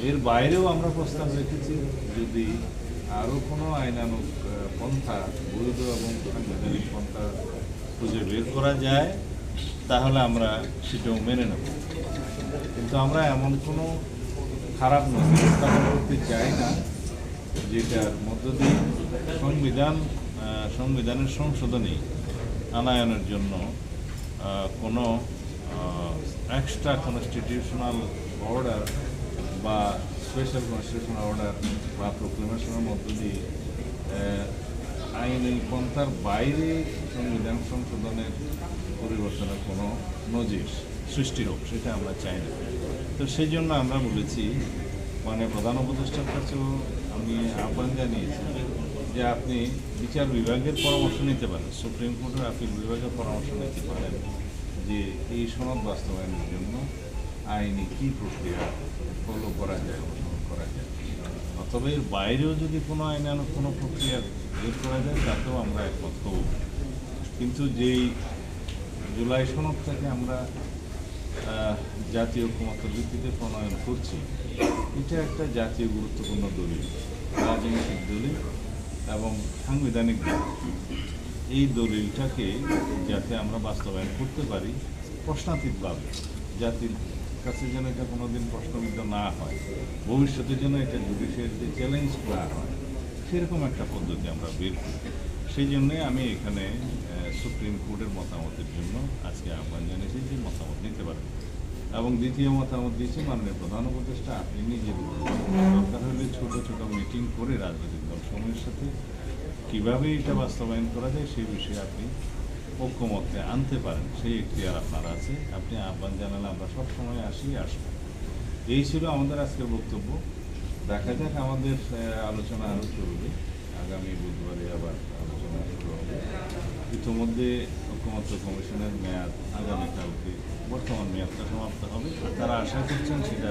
এর বাইরেও আমরা প্রস্তাব রেখেছি যদি আরও কোনো আইনানুগ পন্থা বৈধ এবং সাংবিধানিক পন্থা খুঁজে বের করা যায় তাহলে আমরা সেটাও মেনে নেব। কিন্তু আমরা এমন কোনো খারাপ নথি স্থাপন করতে চাই না যেটার মধ্য দিয়ে সংবিধানের সংশোধনী আনায়নের জন্য কোনো এক্সট্রা কনস্টিটিউশনাল অর্ডার বা স্পেশাল কনস্টিটিউশনাল অর্ডার বা প্রোক্লেমেশনের মধ্য দিয়ে আইনি পন্থার বাইরে সংবিধান সংশোধনের পরিবর্তনের কোনো নজির সৃষ্টি হোক, সেটা আমরা চাই না। তো সেই জন্য আমরা বলেছি, মানে প্রধান উপদেষ্টার কাছেও আমি আহ্বান জানিয়েছি যে আপনি বিচার বিভাগের পরামর্শ নিতে পারেন, সুপ্রিম কোর্টের আপিল বিভাগের পরামর্শ নিতে পারেন যে এই সনদ বাস্তবায়নের জন্য আইনি কী প্রক্রিয়া ফলো করা যায়, অনুসরণ করা যায়। অথবা এর বাইরেও যদি কোনো আইনানুগ কোনো প্রক্রিয়া বের করা যায় তাতেও আমরা একমত হব। কিন্তু যেই জুলাই সনদটাকে আমরা জাতীয় ঐক্যমত্যের ভিত্তিতে প্রণয়ন করছি, এটা একটা জাতীয় গুরুত্বপূর্ণ দলিল, রাজনৈতিক দলিল এবং সাংবিধানিক দলিল। এই দলিলটাকে যাতে আমরা বাস্তবায়ন করতে পারি প্রশ্নাতীতভাবে, জাতির কাছে যেন এটা কোনোদিন প্রশ্নবিদ্ধ না হয়, ভবিষ্যতে যেন এটা জুডিশিয়ারিতে চ্যালেঞ্জ না হয়, সেরকম একটা পদ্ধতি আমরা বের করি। সেই জন্যে আমি এখানে সুপ্রিম কোর্টের মতামতের জন্য আজকে আহ্বান জানিয়েছি যে মতামত নিতে পারেন। এবং দ্বিতীয় মতামত দিয়েছি মাননীয় প্রধান উপদেষ্টা আপনি নিজের দরকার হলে ছোটো ছোটো মিটিং করে রাজনৈতিক দল সমূহের সাথে কীভাবে এটা বাস্তবায়ন করা যায় সেই বিষয়ে আপনি ঐক্যমত্যে আনতে পারেন, সেই এখতিয়ার আপনার আছে। আপনি আহ্বান জানালে আমরা সবসময় আসবো। এই ছিল আমাদের আজকের বক্তব্য। দেখা যাক, আমাদের আলোচনা আরও চলবে। আগামী বুধবারে আবার আলোচনা শুরু হবে। ইতিমধ্যে ঐক্যমত্য কমিশনের মেয়াদ আগামীকালকে বর্তমান মেয়াদটা সমাপ্ত হবে। তারা আশা করছেন সেটা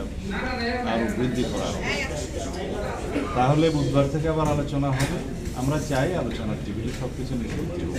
আরও বৃদ্ধি করা হবে। তাহলে বুধবার থেকে আবার আলোচনা হবে। আমরা চাই আলোচনার টেবিলে সব কিছু নিষ্পত্তি হোক।